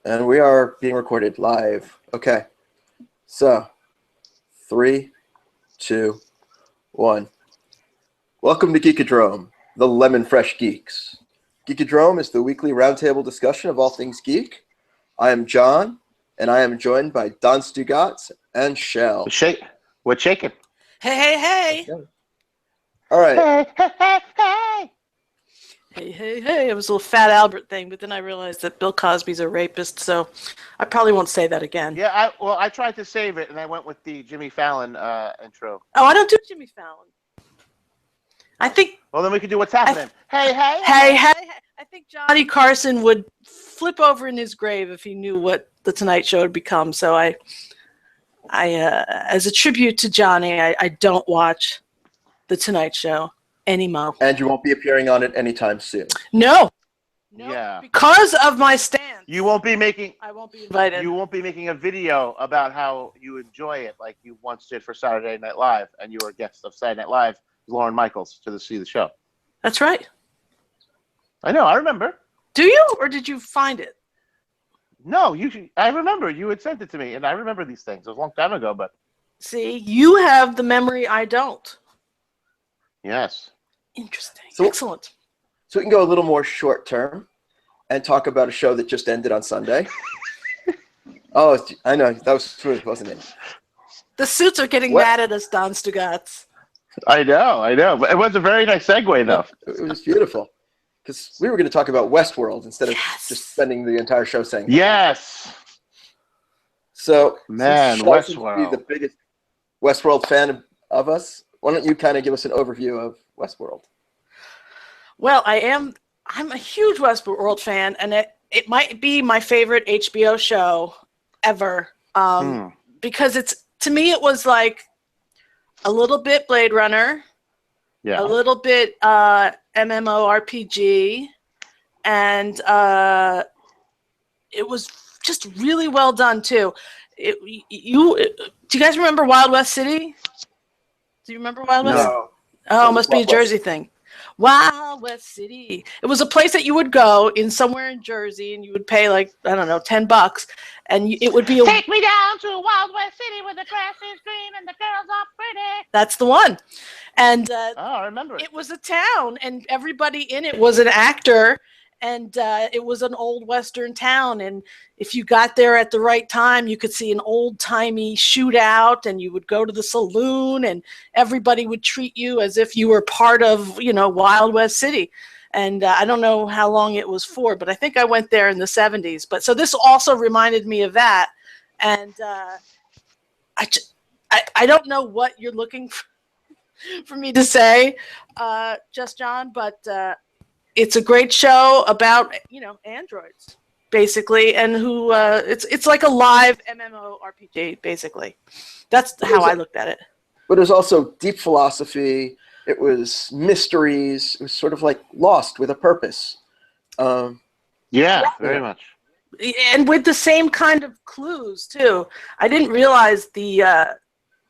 And we are being recorded live. Okay. So, 3, 2, 1. Welcome to Geekodrome, the Lemon Fresh Geeks. Geekodrome is the weekly roundtable discussion of all things geek. I am John, and I am joined by Don Stugatz and Shell. We're shaking. Hey, hey, hey. Okay. All right. Hey, hey, hey, hey. Hey, hey, hey. It was a little Fat Albert thing, but then I realized that Bill Cosby's a rapist, so I probably won't say that again. Yeah, I tried to save it, and I went with the Jimmy Fallon intro. Oh, I don't do Jimmy Fallon. I think... Well, then we can do What's Happening. Hey, hey, hey, hey, hey. I think Johnny Carson would flip over in his grave if he knew what The Tonight Show had become, so I as a tribute to Johnny, I don't watch The Tonight Show anymore. And you won't be appearing on it anytime soon. No. Yeah. Because of my stance. You won't be making... I won't be invited. You won't be making a video about how you enjoy it like you once did for Saturday Night Live, and you were a guest of Saturday Night Live, Lauren Michaels, to see the show. That's right. I know, I remember. Do you, or did you find it? No, I remember. You had sent it to me, and I remember these things. It was a long time ago, but... See, you have the memory I don't. Yes. Interesting. So, excellent. So we can go a little more short term and talk about a show that just ended on Sunday. Oh, I know. That was smooth, wasn't it? The suits are getting mad at us, Don Stugatz. I know. But it was a very nice segue, though. It was beautiful. Because we were going to talk about Westworld instead of just spending the entire show saying that. Yes. So, man, Shell seems to Westworld. be the biggest Westworld fan of us. Why don't you kind of give us an overview of Westworld? Well, I'm a huge Westworld fan, and it might be my favorite HBO show ever. Because to me, it was like a little bit Blade Runner, a little bit MMORPG, and it was just really well done too. Do you guys remember Wild West City? Do you remember Wild West? No. Oh, it must be a Jersey thing. Wild West City. It was a place that you would go in somewhere in Jersey, and you would pay like, I don't know, $10, and it would be Take me down to Wild West City where the grass is green and the girls are pretty. That's the one. And I remember it. It was a town, and everybody in it was an actor, and it was an old Western town, and if you got there at the right time, you could see an old-timey shootout, and you would go to the saloon, and everybody would treat you as if you were part of, Wild West City. And I don't know how long it was for, but I think I went there in the 70s. But so this also reminded me of that, and I don't know what you're looking for me to say, Just John, but it's a great show about androids basically, and who it's like a live MMORPG basically. That's how I looked at it. But it was also deep philosophy. It was mysteries. It was sort of like Lost with a purpose. Very much. And with the same kind of clues too. I didn't realize the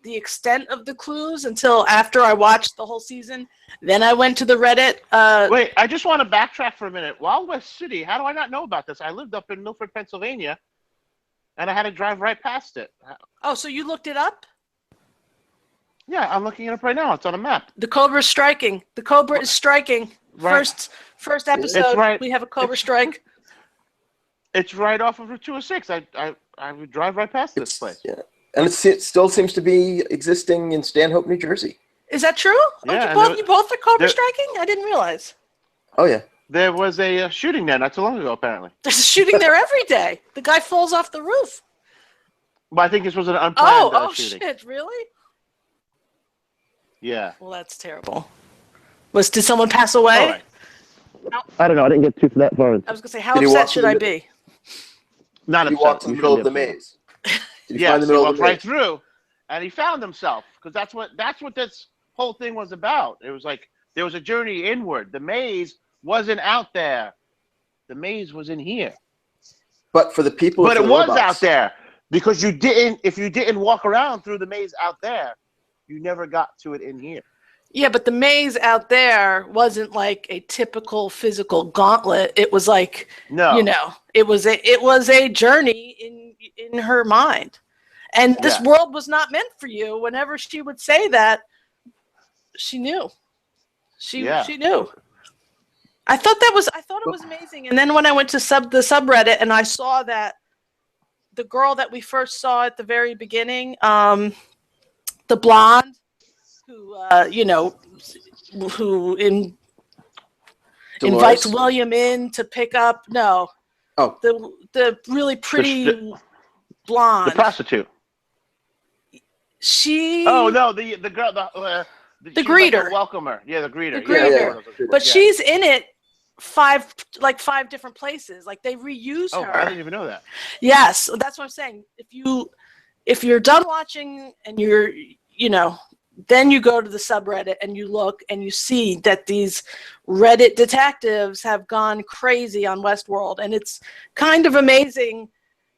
extent of the clues until after I watched the whole season. Then I went to the Reddit. Wait, I just want to backtrack for a minute. Wild West City, how do I not know about this? I lived up in Milford, Pennsylvania, and I had to drive right past it. Oh, so you looked it up? Yeah, I'm looking it up right now. It's on a map. The Cobra's striking. The Cobra is striking. Right. First episode, right. we have a Cobra strike. It's right off of Route 206. I would drive right past this place. Yeah. And it still seems to be existing in Stanhope, New Jersey. Is that true? Yeah, you both are Cobra striking? I didn't realize. Oh, yeah. There was a shooting there not too long ago, apparently. There's a shooting there every day. The guy falls off the roof. But I think this was an unplanned shooting. Oh, shit, really? Yeah. Well, that's terrible. Did someone pass away? Right. I don't know. I didn't get too that far. I was going to say, how upset should I be? Not upset. He walked in the middle of the maze. He walked right through, and he found himself, because that's what this whole thing was about. It was like there was a journey inward. The maze wasn't out there. The maze was in here. But for the people, but it was out there, because if you didn't walk around through the maze out there, you never got to it in here. Yeah, but the maze out there wasn't like a typical physical gauntlet. It was like, It was a journey in her mind. And this world was not meant for you. Whenever she would say that, she knew. She knew. I thought it was amazing. And then when I went to the subreddit and I saw that the girl that we first saw at the very beginning, the blonde, who invites William in to pick up the really pretty blonde, the prostitute. She. Oh no, the girl, the greeter, like the welcomer. Yeah, the greeter. The greeter. Yeah. But she's in it five different places. Like they reuse her. I didn't even know that. Yes, that's what I'm saying. If you're done watching and then you go to the subreddit and you look and you see that these Reddit detectives have gone crazy on Westworld, and it's kind of amazing.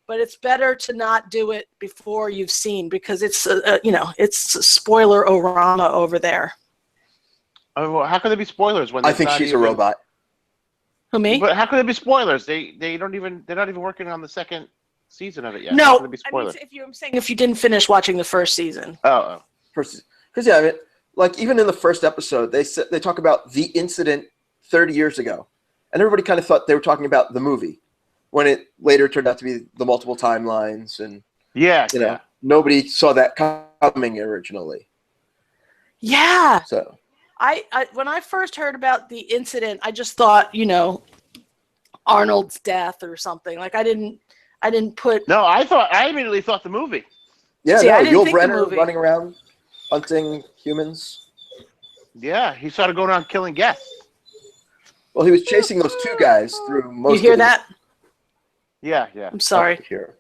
But it's better to not do it before you've seen, because it's it's spoiler-orama over there. Oh, well, how could there be spoilers when I think she's a robot? Who, me? But how could there be spoilers? They're not even working on the second season of it yet. No, I'm saying if you didn't finish watching the first season. Oh. Because I mean, like even in the first episode, they talk about the incident 30 years ago, and everybody kind of thought they were talking about the movie, when it later turned out to be the multiple timelines, and nobody saw that coming originally. Yeah. So I when I first heard about the incident, I just thought, Arnold's death or something. Like I didn't put. No, I immediately thought the movie. Yeah, Yul Brynner running around hunting humans. Yeah, he started going around killing guests. Well, he was chasing those two guys through most. You hear that? Yeah. I'm sorry. Here.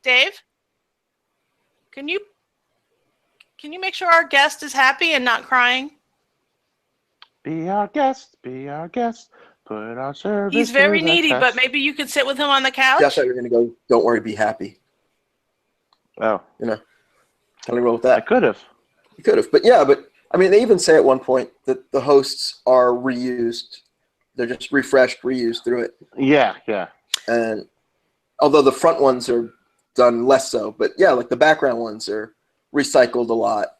Dave, can you make sure our guest is happy and not crying? Be our guest. Put our service. He's very needy, but maybe you could sit with him on the couch. That's how you're going to go. Don't worry, be happy. Oh, kind of roll with that. I could have. You could have, but I mean, they even say at one point that the hosts are reused. They're just refreshed, reused through it. Yeah. And although the front ones are done less so, but like the background ones are recycled a lot.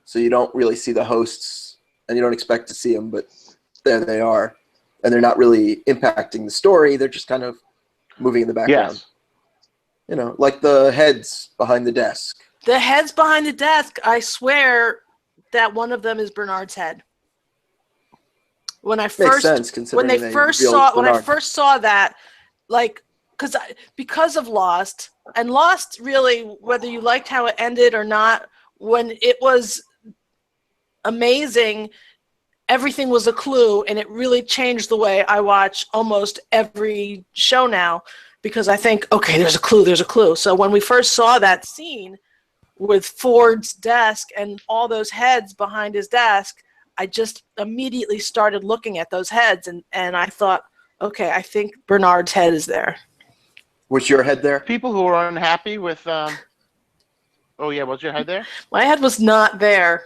So you don't really see the hosts, and you don't expect to see them, but there they are. And they're not really impacting the story. They're just kind of moving in the background. Yes. Like the heads behind the desk. The heads behind the desk, I swear that one of them is Bernard's head. When I first saw that, like, because of Lost, and Lost really, whether you liked how it ended or not, when it was amazing, everything was a clue, and it really changed the way I watch almost every show now, because I think, okay, there's a clue. So when we first saw that scene with Ford's desk and all those heads behind his desk, I just immediately started looking at those heads, and I thought, okay, I think Bernard's head is there. Was your head there? People who are unhappy with Oh yeah, was your head there? My head was not there.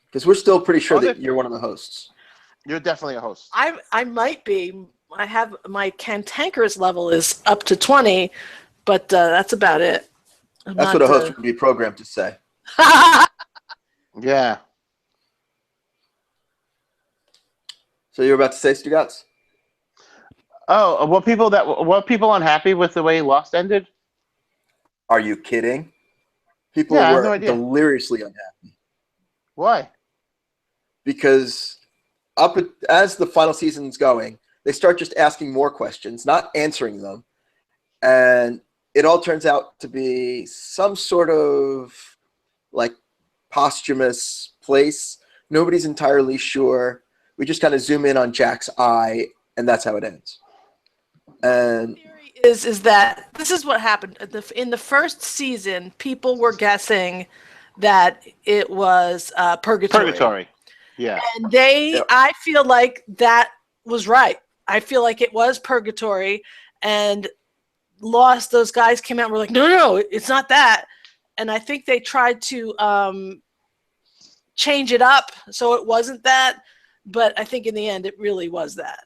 Because we're still pretty sure that you're one of the hosts. You're definitely a host. I might be. I have my cantankerous level is up to 20, but that's about it. That's what a host would be programmed to say. Yeah. So you're about to say, Stugotz? Oh, were people unhappy with the way Lost ended? Are you kidding? People were deliriously unhappy. Why? Because as the final season's going, they start just asking more questions, not answering them. And it all turns out to be some sort of like posthumous place. Nobody's entirely sure. We just kind of zoom in on Jack's eye, and that's how it ends. And theory is that this is what happened in the first season. People were guessing that it was purgatory. Yeah. And I feel like that was right. I feel like it was purgatory, and Lost, those guys came out and were like, no, it's not that. And I think they tried to change it up so it wasn't that, but I think in the end it really was that.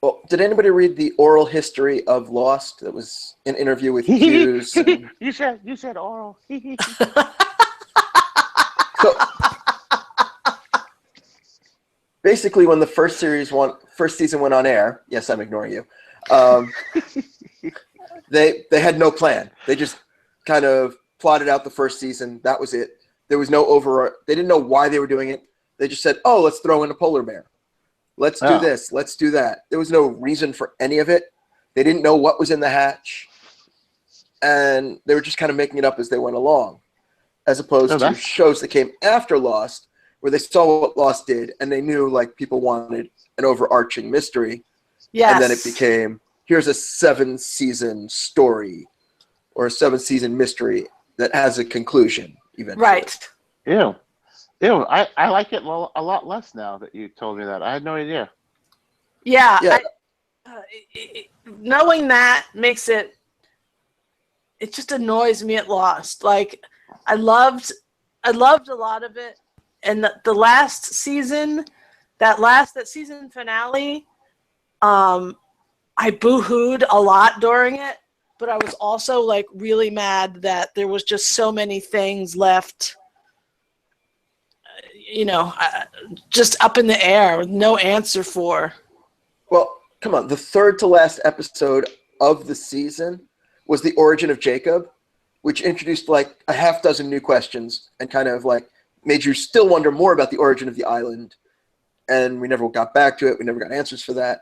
Well, did anybody read the oral history of Lost? That was an interview with Hughes. And... you said oral. So basically, when the first season went on air, yes, I'm ignoring you. They had no plan. They just kind of plotted out the first season. That was it. There was no They didn't know why they were doing it. They just said, "Oh, let's throw in a polar bear. Let's do this. Let's do that." There was no reason for any of it. They didn't know what was in the hatch, and they were just kind of making it up as they went along, as opposed to shows that came after Lost, where they saw what Lost did, and they knew like people wanted an overarching mystery. Yes. And then it became, here's a 7-season story or a 7-season mystery that has a conclusion eventually. Right. Ew. I like it a lot less now that you told me that. I had no idea. Yeah. Knowing that makes it just annoys me at Lost. Like, I loved a lot of it. And the last season, that season finale, I boo-hooed a lot during it, but I was also like really mad that there was just so many things left, just up in the air with no answer for. Well, come on. The third to last episode of the season was the origin of Jacob, which introduced like a half dozen new questions and kind of like made you still wonder more about the origin of the island. And we never got back to it. We never got answers for that.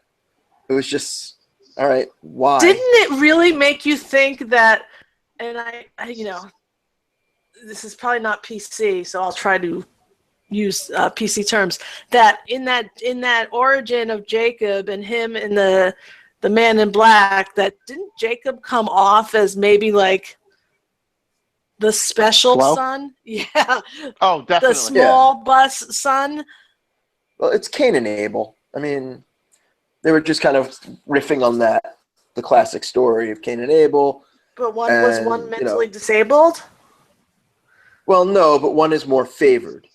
It was just, all right, why? Didn't it really make you think that, and I this is probably not PC, so I'll try to use PC terms, that in that origin of Jacob and him and the man in black, that didn't Jacob come off as maybe like the special son? Yeah. Oh, definitely. The small bus son. Well, it's Cain and Abel. I mean, they were just kind of riffing on that, the classic story of Cain and Abel. But was one mentally disabled? Well, no, but one is more favored,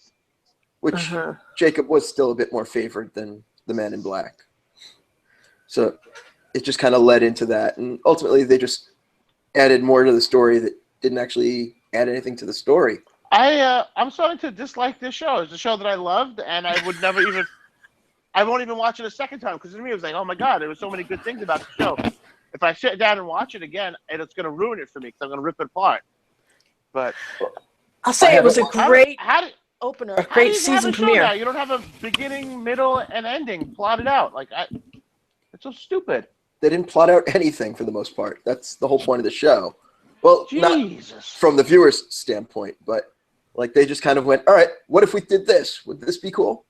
which Jacob was still a bit more favored than the man in black. So it just kind of led into that. And ultimately, they just added more to the story that didn't actually add anything to the story. I'm starting to dislike this show. It's a show that I loved, and I would never even... I won't even watch it a second time, because to me it was like, oh my God, there were so many good things about the show. If I sit down and watch it again, it's going to ruin it for me, because I'm going to rip it apart. But I'll say it was a great opener, a great season premiere. You don't have a beginning, middle, and ending plotted out. Like, it's so stupid. They didn't plot out anything for the most part. That's the whole point of the show. Well, Jesus. Not from the viewer's standpoint, but like they just kind of went, all right, what if we did this? Would this be cool?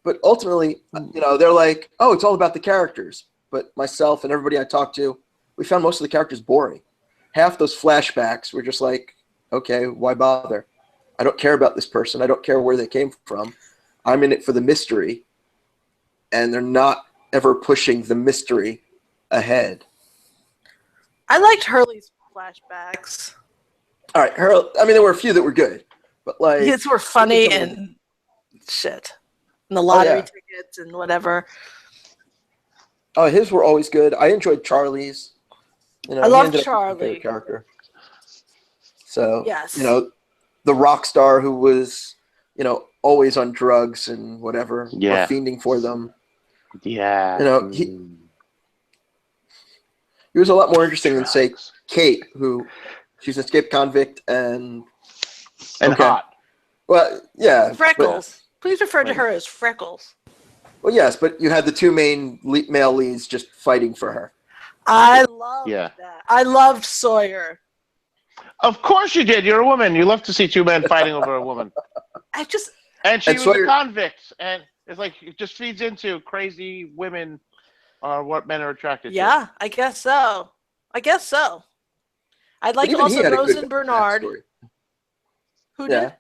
But ultimately, they're like, oh, it's all about the characters. But myself and everybody I talked to, we found most of the characters boring. Half those flashbacks were just like, okay, why bother? I don't care about this person. I don't care where they came from. I'm in it for the mystery. And they're not ever pushing the mystery ahead. I liked Hurley's flashbacks. All right, there were a few that were good. But like, his were funny and shit. And the lottery tickets and whatever. Oh, his were always good. I enjoyed Charlie's. I loved Charlie. Character. So, yes. The rock star who was, always on drugs and whatever, or fiending for them. Yeah. He was a lot more interesting than, say, Kate, who she's an escaped convict and hot. Well, yeah. Freckles. Please refer to her as Freckles. Well, yes, but you had the two main male leads just fighting for her. I loved that. I loved Sawyer. Of course you did. You're a woman. You love to see two men fighting over a woman. And she was a convict. And it's like, it just feeds into crazy women are what men are attracted to. Yeah, I guess so. I'd like also Rose and Bernard. Who did?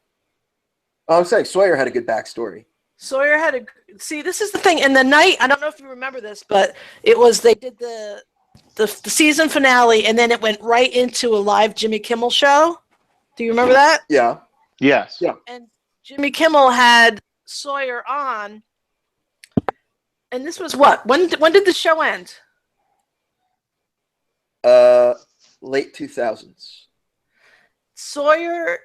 I'm saying Sawyer had a good backstory. See, this is the thing. In the night, I don't know if you remember this, but they did the season finale, and then it went right into a live Jimmy Kimmel show. Do you remember that? Yeah. Yes. Yeah. And Jimmy Kimmel had Sawyer on, And this was what? When did the show end? Late 2000s. Sawyer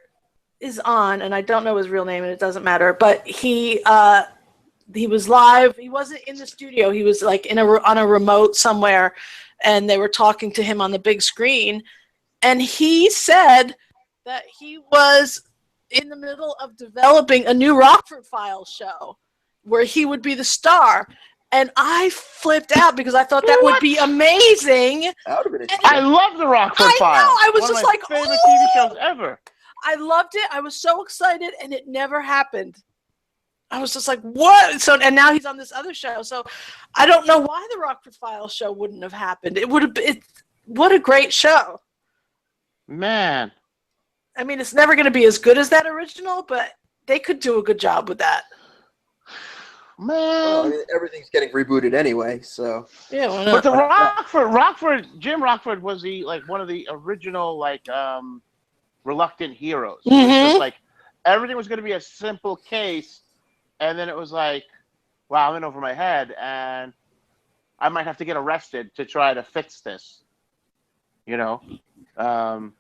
is on, and I don't know his real name, and it doesn't matter. But he was live. He wasn't in the studio. He was like on a remote somewhere, and they were talking to him on the big screen. And he said that he was in the middle of developing a new Rockford Files show where he would be the star. And I flipped out because I thought that would be amazing. I love the Rockford Files. I know. I was One just of my like, favorite TV shows ever. I loved it. I was so excited, and it never happened. I was just like, what? So, and now he's on this other show. So I don't know why the Rockford Files show wouldn't have happened. It would have been, what a great show. Man. I mean, it's never going to be as good as that original, but they could do a good job with that. Man. Well, I mean, everything's getting rebooted anyway, so. Yeah, why but not? the Jim Rockford was one of the original reluctant heroes. It was just like everything was going to be a simple case, and then it was like, wow, I'm in over my head, and I might have to get arrested to try to fix this. You know, man,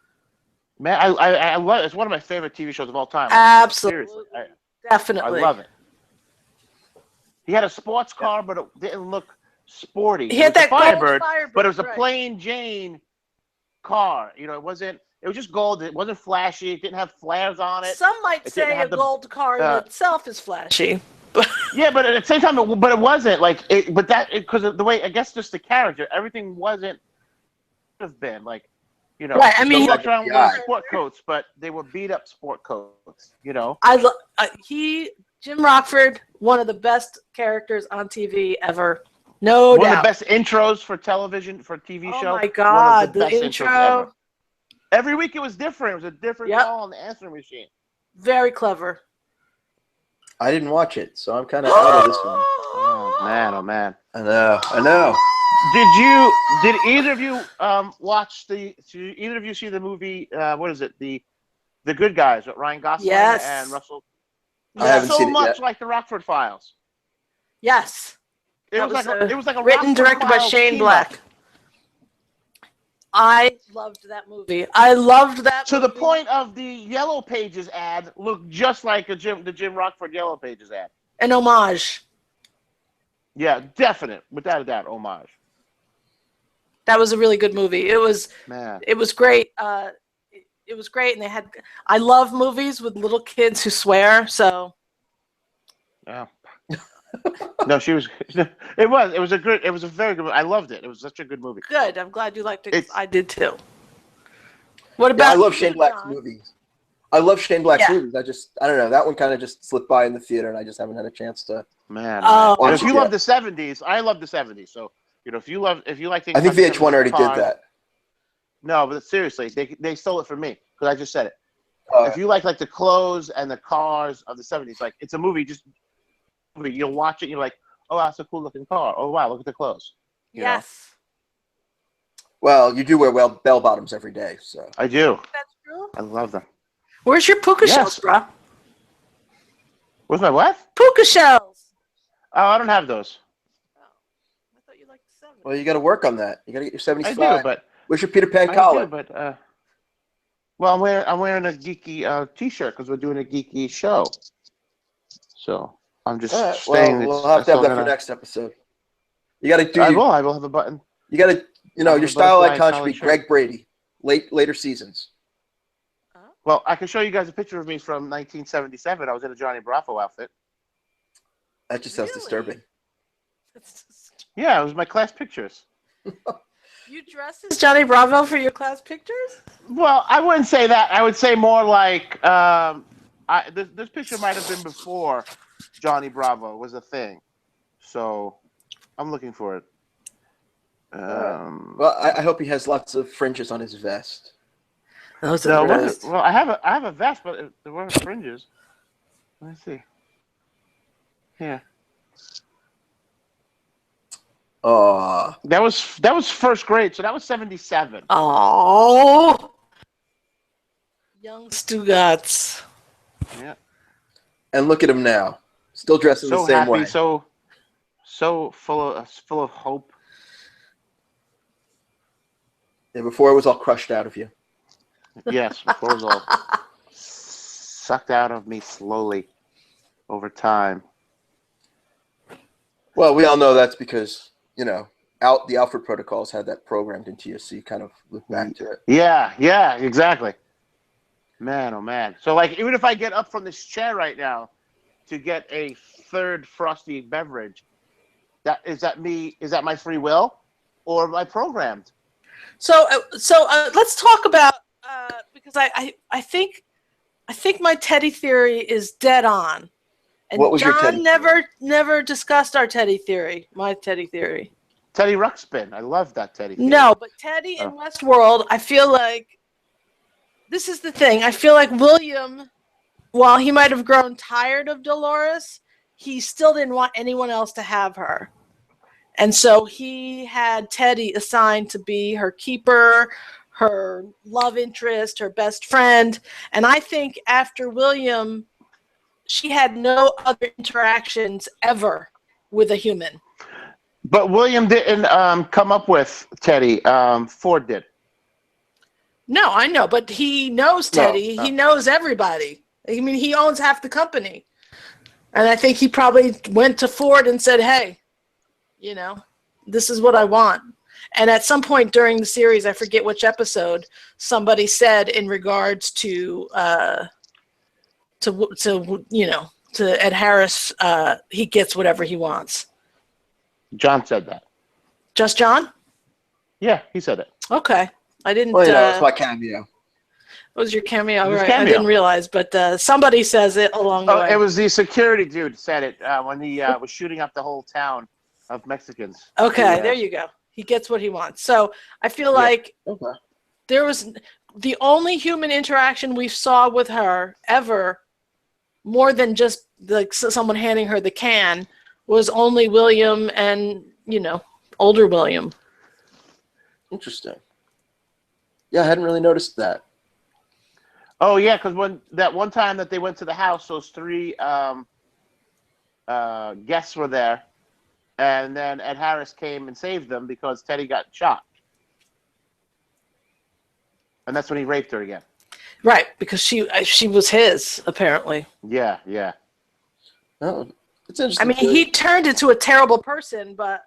I love it. It's one of my favorite TV shows of all time. Absolutely, seriously, definitely, I love it. He had a sports car, but it didn't look sporty. He had that Firebird, Firebird, but it was a plain Jane car. You know, it was just gold. It wasn't flashy. It didn't have flares on it. Some might say a gold car in itself is flashy. Yeah, but at the same time, it wasn't like it. But because of the way, I guess, just the character, everything wasn't have been like, you know. Right. I mean, he walked around wearing sport coats, but they were beat up sport coats. You know. Jim Rockford, one of the best characters on TV ever. No doubt. One of the best intros for television, for TV show. Oh my God, the intro. Every week it was different. It was a different call on the answering machine. Very clever. I didn't watch it, so I'm kind of out of this one. Oh man. I know. Did either of you watch did either of you see the movie, what is it? The Good Guys with Ryan Gosling and Russell? I haven't seen it much yet. like the Rockford Files. Yes. It was like a written and directed by Shane Black. I loved that movie. I loved that to movie. the point of the Yellow Pages ad looked just like the Jim Rockford Yellow Pages ad. An homage. Yeah, definite, without a doubt, homage. That was a really good movie. It was great. It was great, and I love movies with little kids who swear. So. Yeah. No, it was a very good movie. I loved it. It was such a good movie. Good. I'm glad you liked it. I did too. What about? I love Shane Black's movies. I love Shane Black's movies. I don't know. That one kind of just slipped by in the theater, and I just haven't had a chance to. Man. If you love the '70s, I love the '70s. So if you like things. I think VH1 already did that. No, but seriously, they stole it from me because I just said it. If you like the clothes and the cars of the '70s, like it's a movie, you'll watch it, and you're like, oh, that's a cool looking car. Oh wow, look at the clothes. You know? Well, you do wear bell bottoms every day, so. I do. That's true. I love them. Where's your puka shells, bro? Where's my what? Puka shells. Oh, I don't have those. Oh, I thought you liked the 70s. Well, you got to work on that. You got to get your 75. I do, but where's your Peter Pan collar? But well, I'm wearing a geeky T-shirt because we're doing a geeky show. So I'm just staying. Well, we'll have to have that for next episode. You got to do. I will have a button. You got to, your style icon should be Greg Brady. Later seasons. Well, I can show you guys a picture of me from 1977. I was in a Johnny Bravo outfit. That just sounds disturbing. Yeah, it was my class pictures. You dressed as Johnny Bravo for your class pictures? Well, I wouldn't say that. I would say more like this picture might have been before Johnny Bravo was a thing. So I'm looking for it. Well, I hope he has lots of fringes on his vest. Well, I have a vest, but there weren't fringes. Let me see. Here. Oh. That was first grade, so that was 77. Oh. Young Stugatz. Yeah. And look at him now, still dressed in the same way. So so full of hope. Yeah, before it was all crushed out of you. Yes, before it was all sucked out of me slowly over time. Well, we all know that's because, the Alfred protocols had that programmed into you, so you kind of look back to it. Yeah, exactly. Man, oh man. So like, even if I get up from this chair right now to get a third frosty beverage, is that my free will, or am I programmed? So let's talk about because I think my Teddy theory is dead on, and What was your John Teddy never discussed our Teddy theory. My Teddy theory. Teddy Ruxpin. I love that Teddy theory. No, but Teddy in Westworld, I feel like this is the thing. I feel like William, while he might have grown tired of Dolores, he still didn't want anyone else to have her. And so he had Teddy assigned to be her keeper, her love interest, her best friend. And I think after William, she had no other interactions ever with a human. But William didn't come up with Teddy. Ford did. No, I know, but he knows Teddy. He knows everybody. I mean, he owns half the company. And I think he probably went to Ford and said, hey, this is what I want. And at some point during the series, I forget which episode, somebody said in regards to Ed Harris, he gets whatever he wants. John said that. Just John? Yeah, he said it. Okay. I didn't. Well, it's my cameo. It was your cameo, right? Cameo. I didn't realize, but somebody says it along the way. It was the security dude said it when he was shooting up the whole town of Mexicans. Okay, there you go. He gets what he wants. So I feel like there was the only human interaction we saw with her ever, more than just like someone handing her the can, was only William and, older William. Interesting. Yeah, I hadn't really noticed that. Oh, yeah, because when that one time that they went to the house, those three guests were there, and then Ed Harris came and saved them because Teddy got shot. And that's when he raped her again. Right, because she was his, apparently. Yeah. Oh, it's interesting. I mean, he turned into a terrible person, but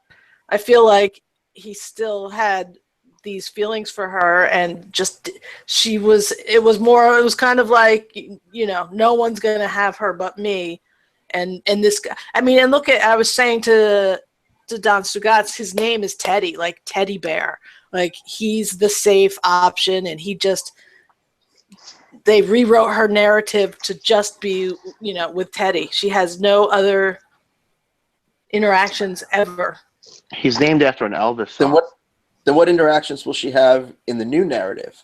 I feel like he still had these feelings for her, and just it was kind of like, no one's going to have her but me. And this guy, I mean, and I was saying to Don Stugatz, his name is Teddy, like teddy bear. Like, he's the safe option, and they rewrote her narrative to just be, with Teddy. She has no other interactions ever. He's named after an Elvis song. Then what interactions will she have in the new narrative?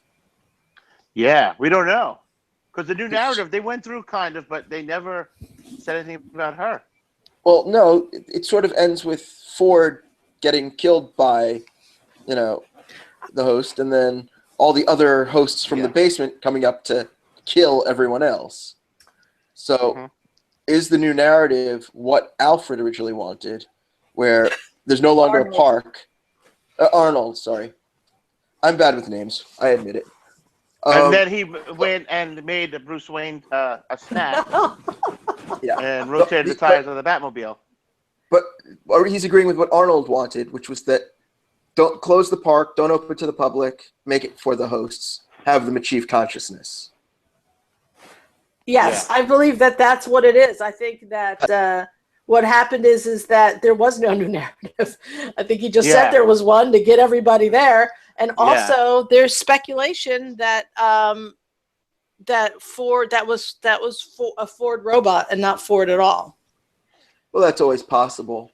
Yeah, we don't know. Because the new narrative, they went through kind of, but they never said anything about her. Well, no, it sort of ends with Ford getting killed by, the host, and then all the other hosts from the basement coming up to kill everyone else. So is the new narrative what Alfred originally wanted, where there's no longer a park? Arnold, sorry. I'm bad with names. I admit it. And then he went and made Bruce Wayne a snack. And rotated the tires of the Batmobile. But he's agreeing with what Arnold wanted, which was that don't close the park, don't open it to the public, make it for the hosts, have them achieve consciousness. Yes, I believe that that's what it is. I think that what happened is that there was no new narrative. I think he just said there was one to get everybody there. And also there's speculation that Ford that was a Ford robot and not Ford at all. Well, that's always possible.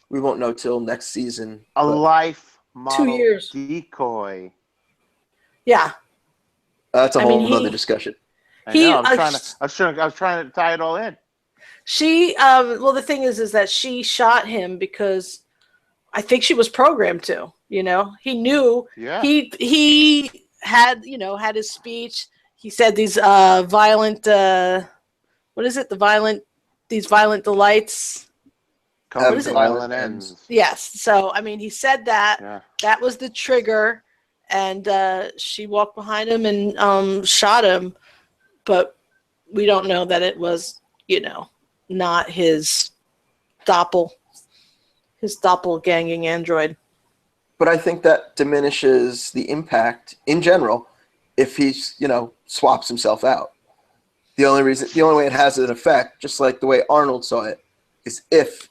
We won't know till next season. A life model 2 years decoy. Yeah. That's a whole other discussion. I was trying to tie it all in. She well, the thing is that she shot him because I think she was programmed to, he knew he had, had his speech. He said these violent, these violent delights. Comes violent ends. Yes. So, I mean, he said that. Yeah. That was the trigger. And she walked behind him and shot him. But we don't know that it was, not his doppelganging android. But I think that diminishes the impact in general if he, swaps himself out. The only way it has an effect, just like the way Arnold saw it, is if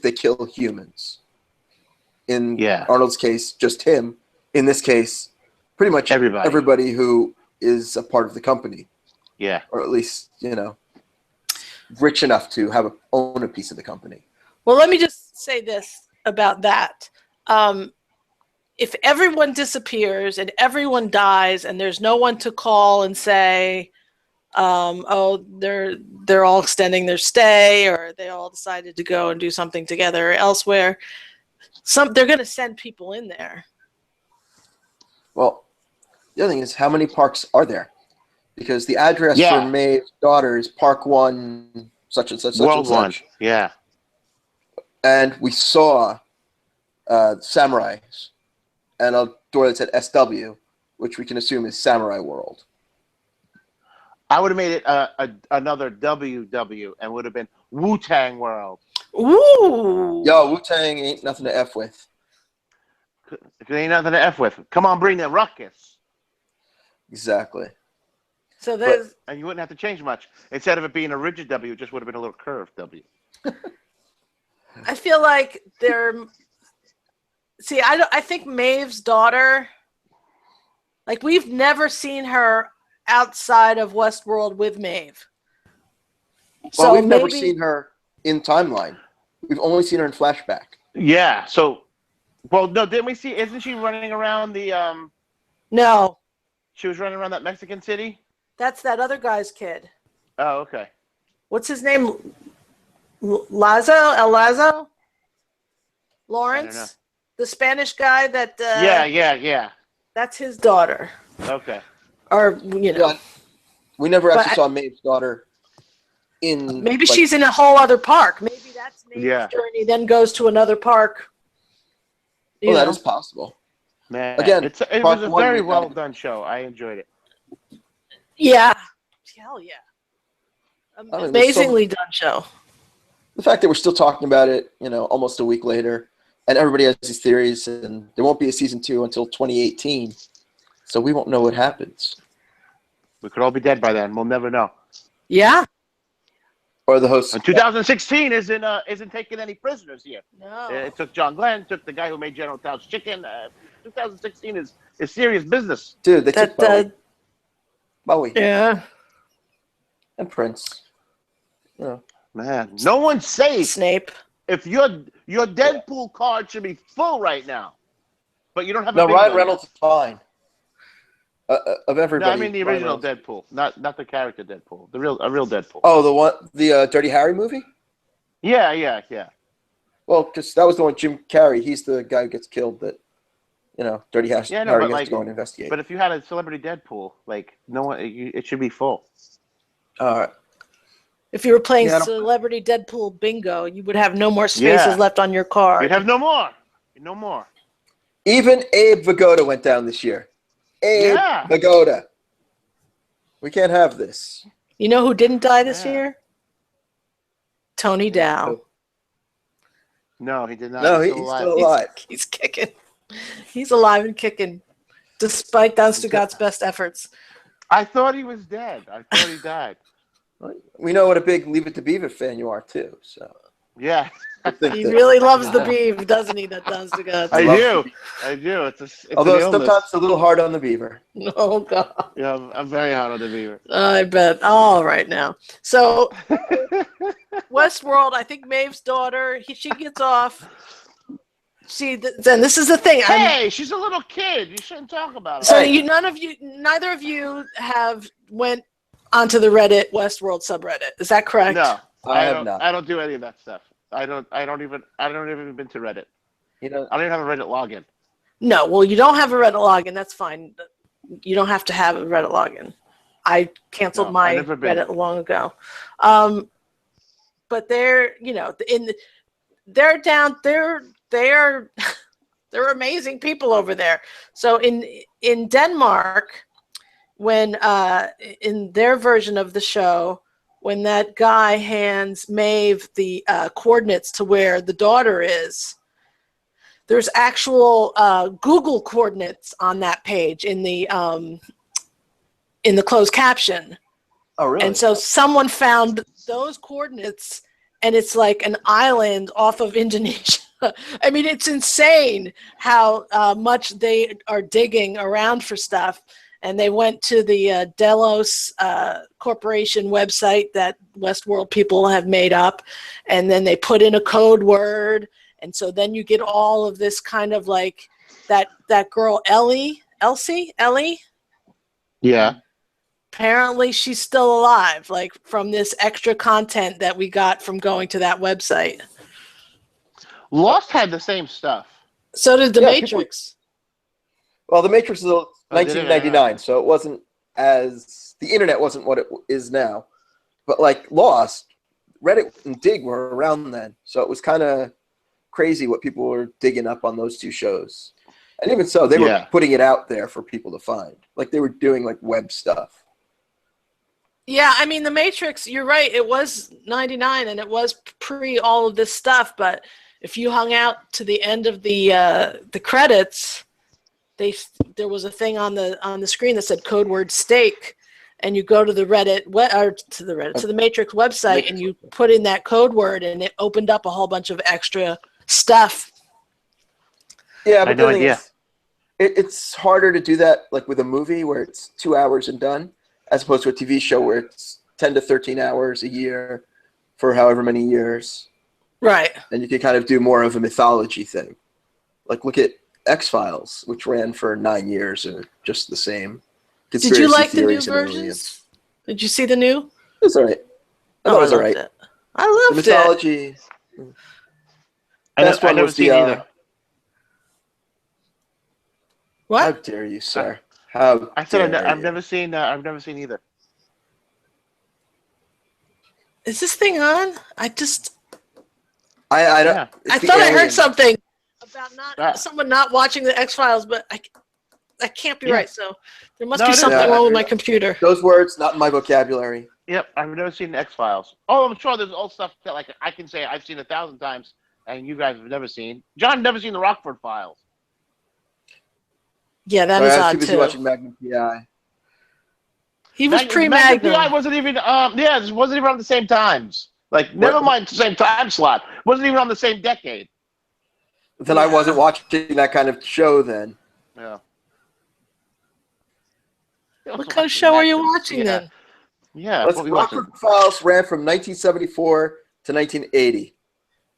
they kill humans. In Arnold's case, just him. In this case, pretty much everybody who is a part of the company. Yeah. Or at least, rich enough to own a piece of the company. Well, let me just say this about that. If everyone disappears and everyone dies and there's no one to call and say, they're all extending their stay, or they all decided to go and do something together elsewhere, they're going to send people in there. Well, the other thing is, how many parks are there? Because the address for Maeve's daughter is Park 1, such and such, World and such. 1, yeah. And we saw samurais and a door that said SW, which we can assume is Samurai World. I would have made it another WW and would have been Wu-Tang World. Ooh. Yo, Wu-Tang ain't nothing to F with. If it ain't nothing to F with, come on, bring the ruckus. Exactly. So and you wouldn't have to change much. Instead of it being a rigid W, it just would have been a little curved W. I feel like I think Maeve's daughter, like, we've never seen her outside of Westworld with Maeve. Well, we've never seen her in timeline. We've only seen her in flashback. Yeah. So, well, no, didn't we see? Isn't she running around the? No. She was running around that Mexican city. That's that other guy's kid. Oh, okay. What's his name? Lazo? Lawrence? The Spanish guy that... Yeah. That's his daughter. Okay. Or, Yeah, we never actually saw Maeve's daughter in... Maybe she's in a whole other park. Maybe that's Maeve's journey, then goes to another park. Well, that is possible. Man, again, it was a very well done show. I enjoyed it. Yeah. Hell yeah. Amazingly done show. The fact that we're still talking about it, almost a week later, and everybody has these theories, and there won't be a season 2 until 2018, so we won't know what happens. We could all be dead by then. We'll never know. Yeah. Or the host. And 2016 isn't taking any prisoners here. No. It took John Glenn, took the guy who made General Tso's chicken. 2016 is serious business. Dude, they took Bowie. Yeah. And Prince. Man, no one's safe. Snape. If your Deadpool card should be full right now, but you don't have. No, Ryan Reynolds is fine. Of everybody. No, I mean the original Deadpool, not the character Deadpool, a real Deadpool. Oh, the Dirty Harry movie? Yeah. Well, because that was the one, Jim Carrey. He's the guy who gets killed that, Dirty Harry gets to go and investigate. But if you had a celebrity Deadpool, it should be full. All right. If you were playing Celebrity Deadpool Bingo, you would have no more spaces left on your card. You'd have no more. No more. Even Abe Vigoda went down this year. Abe Vigoda. We can't have this. You know who didn't die this year? Tony Dow. No, he did not. No, he's still alive. He's kicking. He's alive and kicking, despite Don Stugat's best efforts. I thought he was dead. I thought he died. We know what a big Leave It to Beaver fan you are, too. So yeah. He really loves the Beaver, doesn't he, that Don Stugat? I do. It's although sometimes a little hard on the Beaver. Oh, God. Yeah, I'm very hard on the Beaver. I bet. All right, now. So, Westworld, I think Maeve's daughter, she gets off. Then this is the thing. Hey, she's a little kid. You shouldn't talk about it. So neither of you have went onto the Reddit Westworld subreddit. Is that correct? No, I have not. I don't do any of that stuff. I don't even been to Reddit. I don't even have a Reddit login. No, well, you don't have a Reddit login. That's fine. You don't have to have a Reddit login. I canceled my Reddit long ago. But there, they're down. They're amazing people over there. So in Denmark, when in their version of the show, when that guy hands Maeve the coordinates to where the daughter is, there's actual Google coordinates on that page in the closed caption. Oh, really? And so someone found those coordinates, and it's like an island off of Indonesia. I mean, it's insane how much they are digging around for stuff. And they went to the Delos Corporation website that Westworld people have made up, and then they put in a code word. And so then you get all of this kind of like that girl, Ellie? Yeah. Apparently she's still alive, like from this extra content that we got from going to that website. Lost had the same stuff. So did The Matrix. Well, The Matrix is 1999, so it wasn't as... The internet wasn't what it is now. But like Lost, Reddit and Dig were around then, so it was kind of crazy what people were digging up on those two shows. And even so, they were putting it out there for people to find. Like they were doing like web stuff. Yeah, I mean, The Matrix, you're right, it was 99 and it was pre all of this stuff, but if you hung out to the end of the credits, there was a thing on the screen that said code word steak, and you go to the to the Matrix website and you put in that code word and it opened up a whole bunch of extra stuff. Yeah, but I had no idea. It's harder to do that like with a movie where it's 2 hours and done, as opposed to a TV show where it's 10 to 13 hours a year for however many years. Right. And you can kind of do more of a mythology thing. Like look at X-Files, which ran for 9 years, or just the same. Did you like the new versions? Did you see the new? It was all right. I thought it was all right. I loved the mythology. Best one was the... either. What? How dare you, sir? How I said dare I've you. never seen either. Is this thing on? I don't. Yeah. I thought I heard something about someone not watching the X-Files, but that can't be right. So there must be something wrong with my computer. Those words not in my vocabulary. Yep, I've never seen the X-Files. Oh, I'm sure there's old stuff that like I can say I've seen 1,000 times, and you guys have never seen. John never seen the Rockford Files. Yeah, that is odd too. I was too busy watching Magnum P.I. He was pre-Magnum. P.I. wasn't even. This wasn't even on the same times. Like, never mind the same time slot. Wasn't even on the same decade. Then I wasn't watching that kind of show then. Yeah. What kind of show are you watching then? Yeah. Rockford Files ran from 1974 to 1980.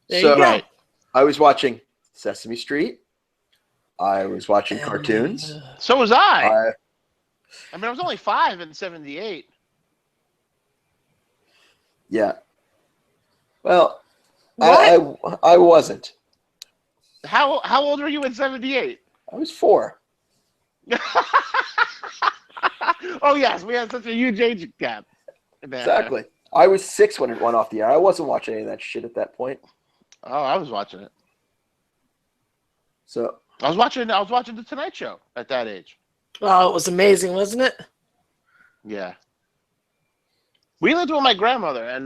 There you go. I was watching Sesame Street. I was watching cartoons. So was I. I mean, I was only 5 in '78. Yeah. Well, I wasn't. How old were you in '78? I was 4. Oh yes, we had such a huge age gap. Exactly. I was 6 when it went off the air. I wasn't watching any of that shit at that point. Oh, I was watching it. So I was watching The Tonight Show at that age. Oh, it was amazing, wasn't it? Yeah. We lived with my grandmother, and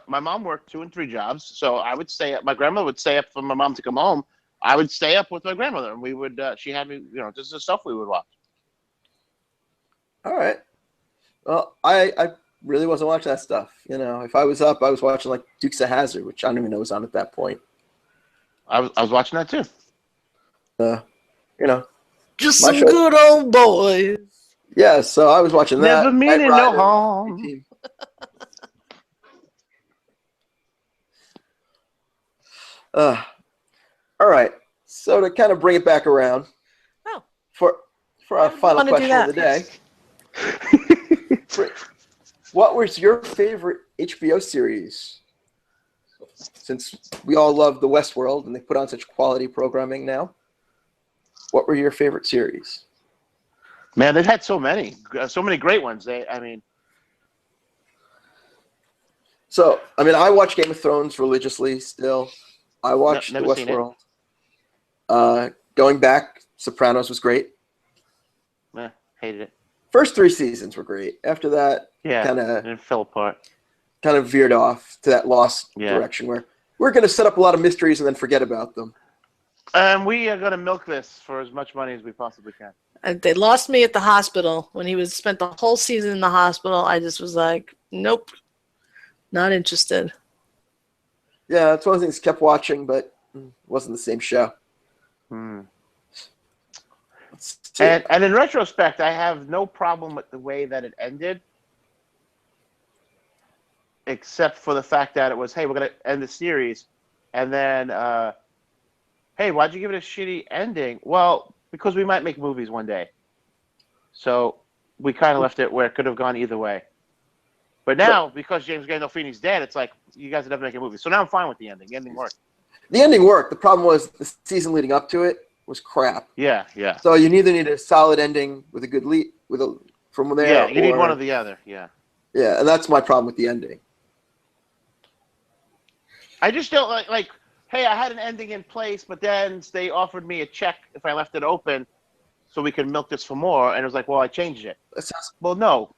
my mom worked 2 and 3 jobs, so I would stay up. My grandmother would stay up for my mom to come home. I would stay up with my grandmother, and we would. She had me, this is the stuff we would watch. All right. Well, I really wasn't watching that stuff. If I was up, I was watching like Dukes of Hazzard, which I don't even know was on at that point. I was watching that too. Just some good old boys. Yeah, so I was watching that. Never meaning no harm. All right. So to kind of bring it back around, for our final question of the day, what was your favorite HBO series? Since we all love the Westworld and they put on such quality programming now, what were your favorite series? Man, they've had so many great ones. So, I watch Game of Thrones religiously still. I watched never the seen it. Westworld. Going back, Sopranos was great. Hated it. First 3 seasons were great. After that, Yeah, kind it fell apart. of veered off to that lost direction where we're going to set up a lot of mysteries and then forget about them. We are going to milk this for as much money as we possibly can. They lost me at the hospital when he spent the whole season in the hospital. I just was like, nope, not interested. Yeah, that's one of the things. Kept watching, but it wasn't the same show. And in retrospect, I have no problem with the way that it ended, except for the fact that it was, hey, we're going to end the series, and then, hey, why'd you give it a shitty ending? Well, because we might make movies one day. So we kind of left it where it could have gone either way. But now, because James Gandolfini's dead, it's like, you guys are never making a movie. So now I'm fine with the ending. The ending worked. The ending worked. The problem was the season leading up to it was crap. Yeah. So you either need a solid ending with a good lead from there. Yeah, you need one or the other. Yeah. Yeah, and that's my problem with the ending. I just don't like. Hey, I had an ending in place, but then they offered me a check if I left it open, so we could milk this for more. And it was like, well, I changed it. Well, no,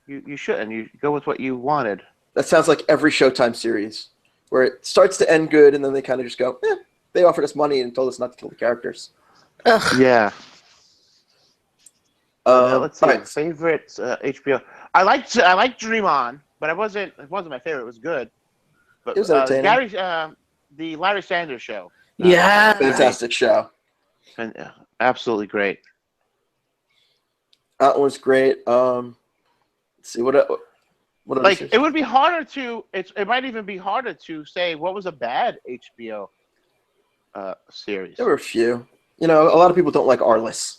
you shouldn't. You go with what you wanted. That sounds like every Showtime series, where it starts to end good, and then they kind of just go, they offered us money and told us not to kill the characters. Ugh. Yeah. Let's see. Right. Favorite HBO. I liked Dream On, but it wasn't my favorite. It was good. But It was entertaining. The Larry Sanders Show. Yeah. Fantastic show. And absolutely great. That was great. Let's see what like it would be harder to. It might even be harder to say what was a bad HBO series. There were a few. A lot of people don't like Arliss.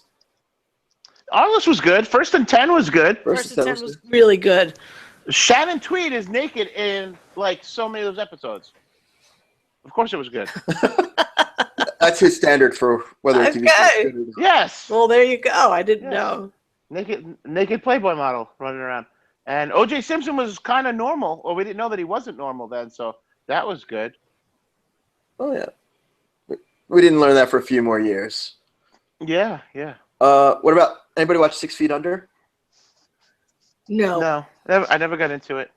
Arliss was good. First and 10 was good. First and 10 was really good. Shannon Tweed is naked in like so many of those episodes. Of course, it was good. That's his standard for whether it's good or not. Yes. Well, there you go. I didn't know. Naked Playboy model running around. And O.J. Simpson was kind of normal, or we didn't know that he wasn't normal then, so that was good. Oh, yeah. We didn't learn that for a few more years. Yeah. What about, anybody watch 6 Feet Under? No. I never got into it.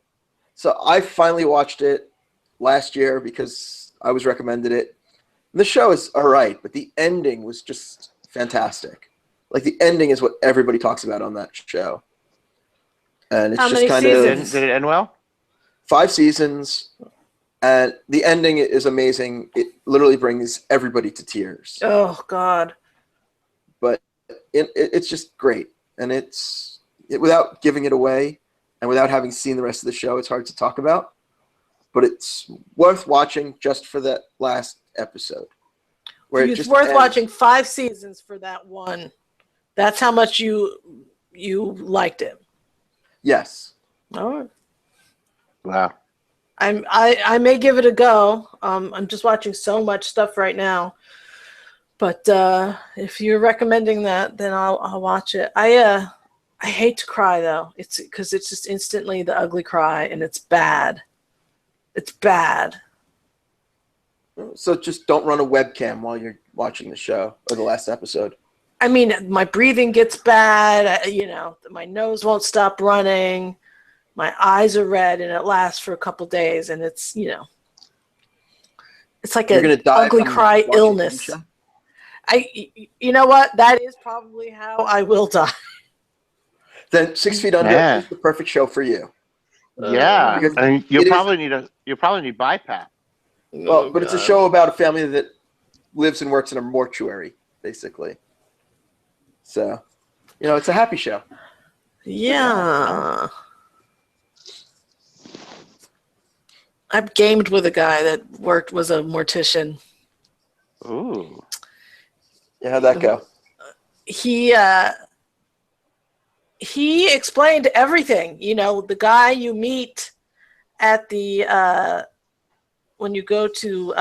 So I finally watched it last year because I was recommended it. The show is all right, but the ending was just fantastic. Like, the ending is what everybody talks about on that show. And it's just kind of... Did it end well? 5 seasons, and the ending is amazing. It literally brings everybody to tears. Oh, God. But it's just great. And without giving it away and without having seen the rest of the show, it's hard to talk about. But it's worth watching just for that last episode. It's worth watching 5 seasons for that one. That's how much you liked it. Yes. All right. Wow. I may give it a go. I'm just watching so much stuff right now. But if you're recommending that, then I'll watch it. I hate to cry though. It's because it's just instantly the ugly cry, and it's bad. It's bad. So just don't run a webcam while you're watching the show or the last episode. I mean, my breathing gets bad. My nose won't stop running. My eyes are red, and it lasts for a couple days. And it's like an ugly cry illness. You know what? That is probably how I will die. Then 6 Feet Under is the perfect show for you. Yeah, and you'll probably need BiPAP. Well, but it's a show about a family that lives and works in a mortuary, basically. So, it's a happy show. Yeah. I've gamed with a guy that was a mortician. Ooh. Yeah, how'd that go? He explained everything. The guy you meet at the when you go to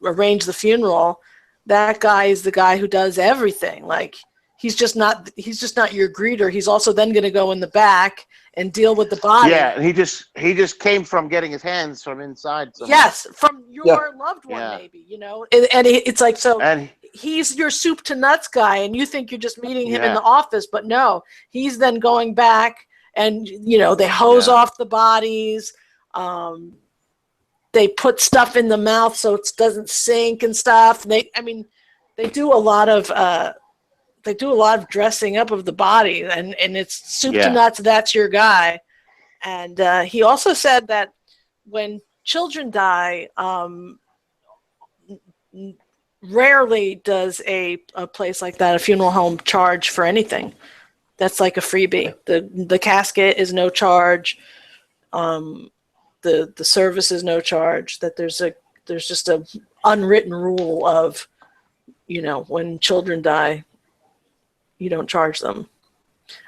arrange the funeral, that guy is the guy who does everything. Like, he's just not your greeter. He's also then going to go in the back and deal with the body. Yeah, and he just came from getting his hands from inside somewhere. Yes, from your loved one, maybe, and it's like, so and he's your soup to nuts guy, and you think you're just meeting him in the office, but no, he's then going back, and they hose off the bodies. They put stuff in the mouth so it doesn't sink and stuff. They do a lot of dressing up of the body, and it's soup to nuts. That's your guy. And he also said that when children die, rarely does a place like that, a funeral home, charge for anything. That's like a freebie. The casket is no charge. The service is no charge. That there's just a unwritten rule of, when children die, you don't charge them.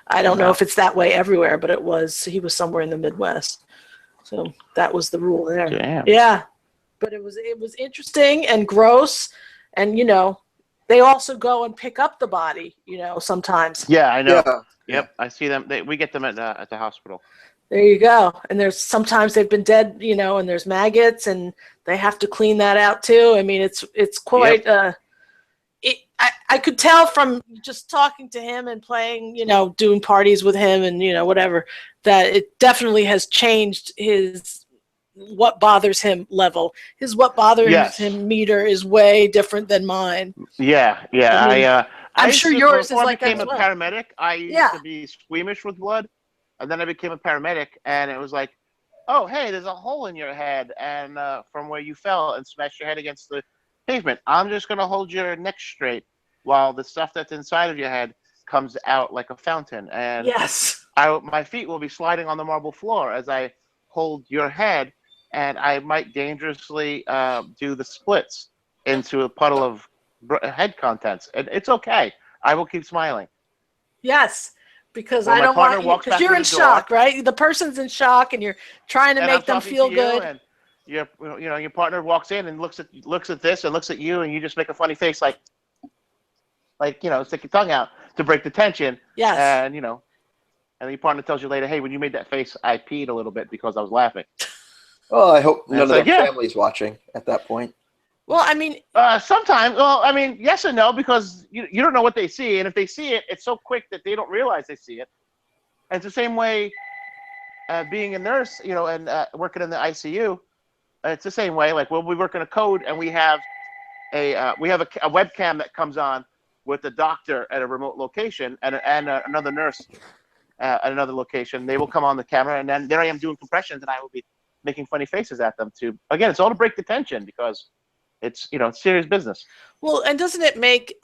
I don't know if it's that way everywhere, but he was somewhere in the Midwest. So that was the rule there. Damn. Yeah. But it was interesting and gross, and they also go and pick up the body, sometimes. Yeah, I know. Yeah. Yep, I see them. We get them at the hospital. There you go. And there's sometimes they've been dead, and there's maggots, and they have to clean that out too. I mean, it's quite. I could tell from just talking to him and playing, doing parties with him and whatever, that it definitely has changed his what bothers him level. His what bothers him meter is way different than mine. Yeah. I'm sure yours is like that as well. Before I became a paramedic, I used to be squeamish with blood, and then I became a paramedic, and it was like, oh, hey, there's a hole in your head, and from where you fell and smashed your head against the pavement. I'm just going to hold your neck straight while the stuff that's inside of your head comes out like a fountain. And my feet will be sliding on the marble floor as I hold your head, and I might dangerously do the splits into a puddle of head contents. And it's okay. I will keep smiling. Yes, because I don't want you, because you're in shock, right? The person's in shock, and you're trying to make them feel good. And your partner walks in and looks at this and looks at you, and you just make a funny face, like stick your tongue out to break the tension. Yes. And and your partner tells you later, hey, when you made that face, I peed a little bit because I was laughing. Oh, I hope none of the family's watching at that point. Well, I mean, sometimes. Well, I mean, yes and no, because you don't know what they see, and if they see it, it's so quick that they don't realize they see it. And it's the same way, being a nurse, and working in the ICU. It's the same way. Like, when we work in a code, and we have a webcam that comes on with the doctor at a remote location and another nurse at another location. They will come on the camera, and then there I am doing compressions, and I will be making funny faces at them too. Again, it's all to break the tension because it's serious business. Well, and doesn't it make,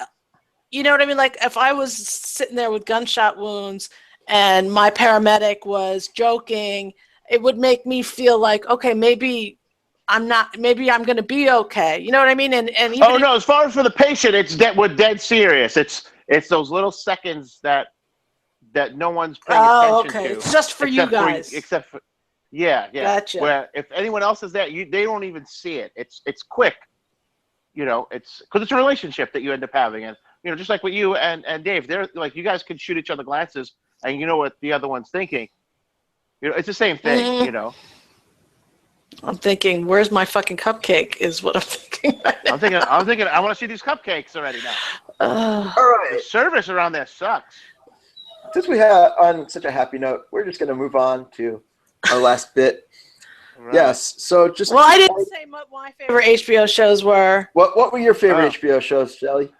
what I mean? Like, if I was sitting there with gunshot wounds and my paramedic was joking, it would make me feel like, okay, maybe I'm going to be okay. You know what I mean? And even no, as far as for the patient, we're dead serious. It's those little seconds that no one's paying attention to. It's just for you guys. Except for, yeah. Gotcha. Where if anyone else is there, they don't even see it. It's quick. It's because it's a relationship that you end up having, and just like with you and Dave, they're like, you guys can shoot each other glances, and you know what the other one's thinking. It's the same thing. Mm-hmm. I'm thinking, where's my fucking cupcake? Is what I'm thinking. Right now. I'm thinking. I want to see these cupcakes already now. All right. The service around there sucks. Since we have on such a happy note, we're just going to move on to our last bit. Right. Yes. So just. Well, I didn't say what my favorite HBO shows were. What were your favorite HBO shows, Shelly?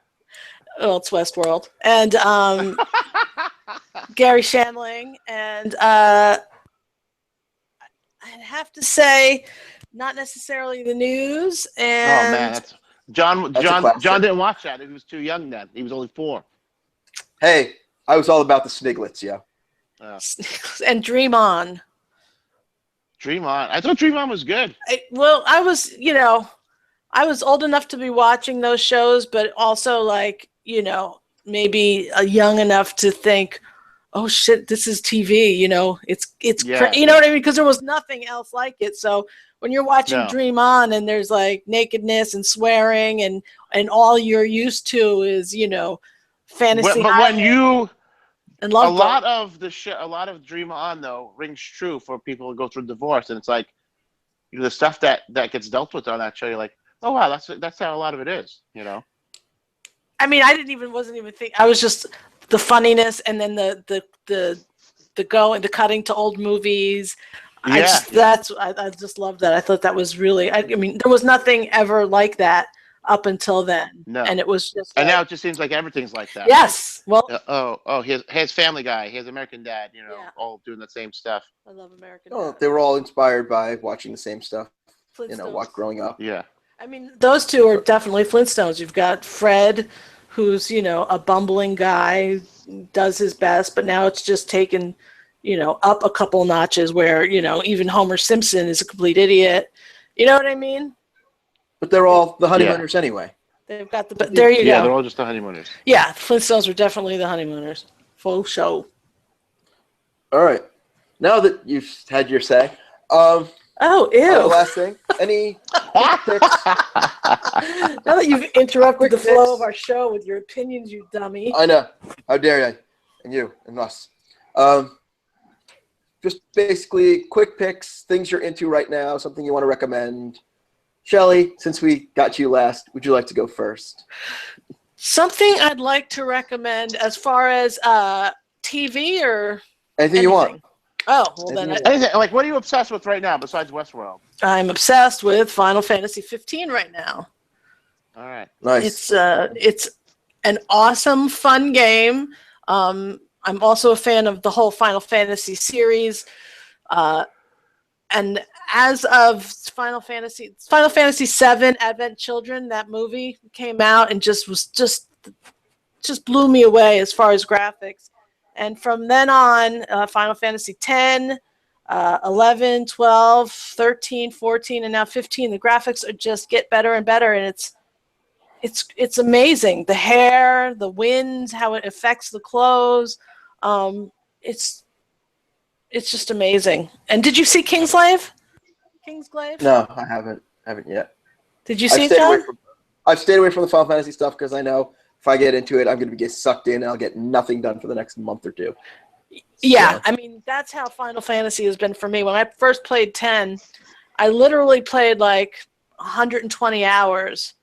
Well, it's Westworld and Gary Shandling, and I'd have to say, not necessarily the news. And oh man, John didn't watch that. He was too young then. He was only 4. Hey, I was all about the Sniglets, yeah. And Dream On. Dream On. I thought Dream On was good. I was old enough to be watching those shows, but also like, maybe young enough to think, oh shit, this is TV. It's you know what I mean? Because there was nothing else like it. So when you're watching Dream On and there's like nakedness and swearing and all you're used to is, Fantasy But when you and a Love lot Boat. of the a lot of Dream On though rings true for people who go through divorce, and it's like the stuff that gets dealt with on that show. You're like, oh wow, that's how a lot of it is. I mean, wasn't even thinking. I was just the funniness, and then the cutting to old movies. I just love that. I thought that was really. I mean, there was nothing ever like that up until then, No. and it was just. And now it just seems like everything's like that. Yes. Well. Here's Family Guy. Here's American Dad. All doing the same stuff. I love American Oh, Dad. they were all inspired by watching the same stuff. Flintstones. Growing up. Yeah. I mean, those two are definitely Flintstones. You've got Fred, who's a bumbling guy, does his best, but now it's just taken, up a couple notches where even Homer Simpson is a complete idiot. You know what I mean? But they're all the honeymooners anyway. They've got there you go. Yeah, they're all just the honeymooners. Yeah, the Flintstones were definitely the honeymooners. Full show. All right. Now that you've had your say, oh, ew. Last thing. Any quick picks? Now that you've interrupted the flow of our show with your opinions, you dummy. I know. How dare you? And you and us. Just basically quick picks, things you're into right now, something you want to recommend. Shelly, since we got you last, would you like to go first? Something I'd like to recommend as far as TV or anything you want. Oh, well then. Like, what are you obsessed with right now besides Westworld? I'm obsessed with Final Fantasy 15 right now. All right. Nice. It's an awesome, fun game. I'm also a fan of the whole Final Fantasy series. And as of Final Fantasy VII Advent Children, that movie came out and just blew me away as far as graphics. And from then on, Final Fantasy 10, 11, 12, 13, 14, and now 15, the graphics are just get better and better, and it's amazing. The hair, the wind, how it affects the clothes, it's just amazing. And did you see Kingsglaive? No, I haven't yet. Did you see it, John? I've stayed away from the Final Fantasy stuff because I know if I get into it, I'm going to get sucked in and I'll get nothing done for the next month or two. Yeah, I mean, that's how Final Fantasy has been for me. When I first played 10, I literally played like 120 hours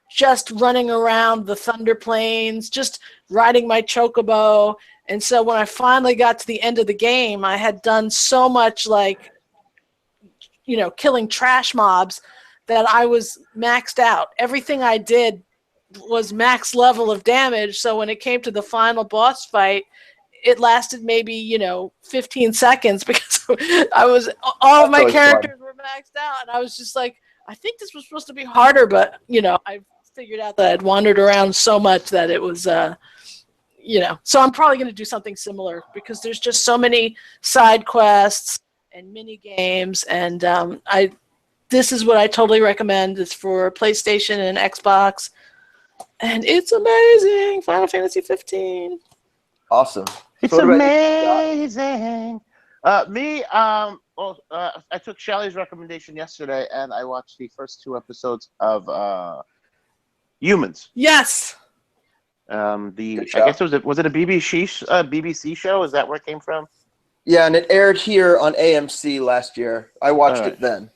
just running around the Thunder Plains, just riding my chocobo. And so when I finally got to the end of the game, I had done so much killing trash mobs that I was maxed out. Everything I did was max level of damage. So when it came to the final boss fight, it lasted maybe 15 seconds because all of my characters were maxed out, and I was just like, I think this was supposed to be harder, but I figured out that I'd wandered around so much that it was so I'm probably going to do something similar because there's just so many side quests and mini games, and this is what I totally recommend. It's for PlayStation and Xbox, and it's amazing. Final Fantasy 15. Awesome. It's amazing. I took Shelly's recommendation yesterday, and I watched the first 2 episodes of Humans. Yes. I guess was it a BBC show? Is that where it came from? Yeah, and it aired here on AMC last year. I watched it then.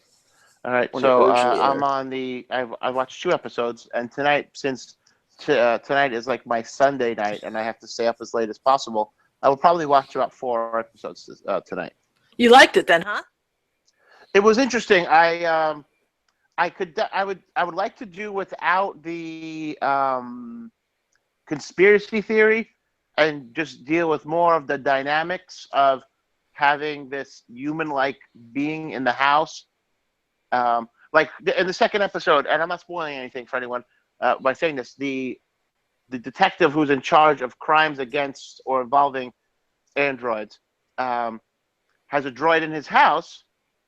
All right, so I'm on I watched 2 episodes, and tonight, since tonight is like my Sunday night, and I have to stay up as late as possible, I will probably watch about 4 episodes tonight. You liked it then, huh? It was interesting. I would like to do without the conspiracy theory and just deal with more of the dynamics of having this human-like being in the house. Like in the second episode, and I'm not spoiling anything for anyone by saying this, the detective who's in charge of crimes against or involving androids has a droid in his house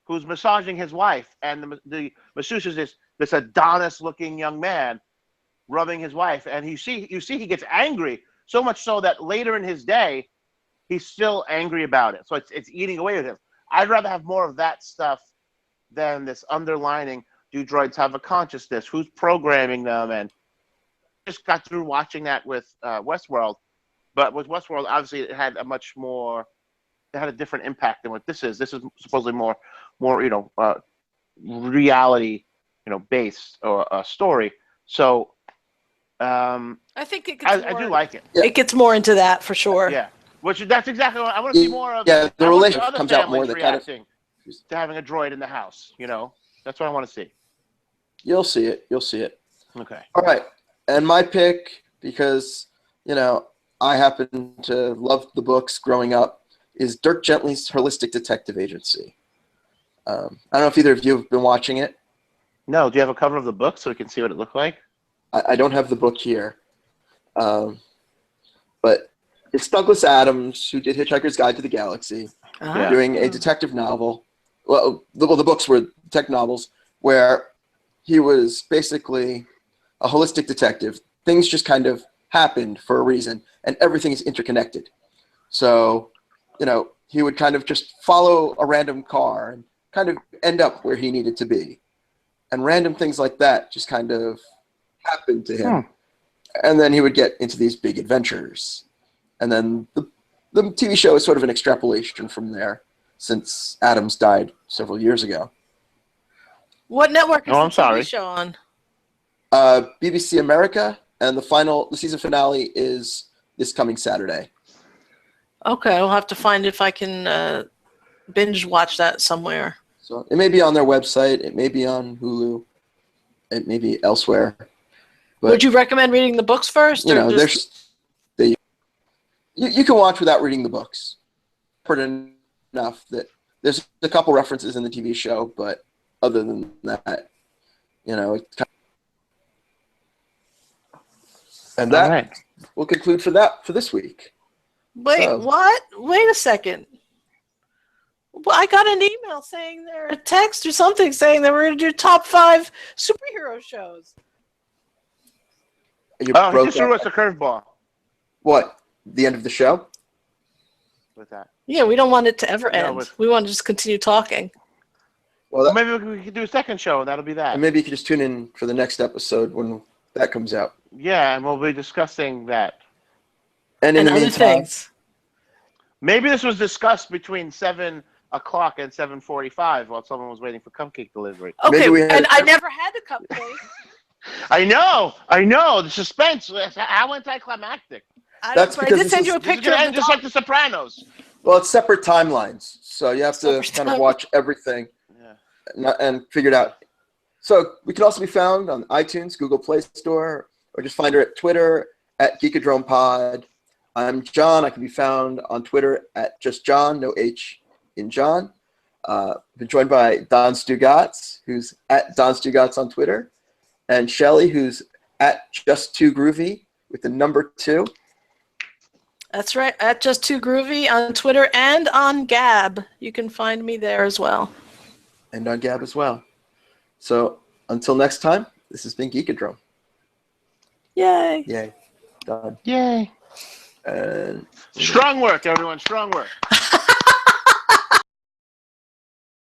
who's massaging his wife, and the masseuse is this Adonis-looking young man rubbing his wife, and you see he gets angry, so much so that later in his day he's still angry about it. So it's eating away with him. I'd rather have more of that stuff than this underlining, do droids have a consciousness? Who's programming them? And just got through watching that with Westworld, but with Westworld, obviously it had a much more, it had a different impact than what this is. This is supposedly more reality, based or story. So I think it gets I do like it. It gets more into that for sure. Yeah, that's exactly what I want to see more of. Yeah, the I want relationship other comes out more. families That kind of reacting to having a droid in the house. That's what I want to see. you'll see it. You'll see it. Okay. All right, and my pick, because I happen to love the books growing up, is Dirk Gently's Holistic Detective Agency. I don't know if either of you have been watching it. No, do you have a cover of the book so we can see what it looked like? I don't have the book here, but it's Douglas Adams, who did Hitchhiker's Guide to the Galaxy, doing a detective novel. Well, the books were detective novels where he was basically a holistic detective. Things just kind of happened for a reason, and everything is interconnected. So, he would kind of just follow a random car and kind of end up where he needed to be. And random things like that just kind of happened to him. And then he would get into these big adventures. And then the TV show is sort of an extrapolation from there, since Adams died several years ago. What network is the sorry. TV show on? BBC America, and the season finale is this coming Saturday. Okay, I'll have to find if I can binge watch that somewhere. So it may be on their website, it may be on Hulu, it may be elsewhere. But, would you recommend reading the books first? You can watch without reading the books. Enough that there's a couple references in the TV show, but other than that, and that will conclude for this week. Wait, what? Wait a second. Well, I got an email saying a text or something saying that we're going to do top 5 superhero shows. He just threw us a curveball. What? The end of the show? With that. Yeah, we don't want it to ever end. We want to just continue talking. Well, maybe we could do a second show, and that'll be that. And maybe you could just tune in for the next episode when that comes out. Yeah, and we'll be discussing that. And in the other meantime, things. Maybe this was discussed between 7 o'clock and 7:45 while someone was waiting for cupcake delivery. Okay, and I never had a cupcake. I know. The suspense. How anticlimactic. I did send you a picture. This is just like The Sopranos. Well, it's separate timelines, so you have to kind of watch everything and figure it out. So we can also be found on iTunes, Google Play Store, or just find her at Twitter at Geekodrome Pod. I'm John. I can be found on Twitter at just John, no H in John. Been joined by Don Stugatz, who's at Don Stugatz on Twitter, and Shelly, who's at Just2Groovy with the number 2. That's right, at Just2Groovy on Twitter and on Gab. You can find me there as well. And on Gab as well. So until next time, this has been Geekodrome. Yay. Yay. Done. Yay. Strong work, everyone. Strong work.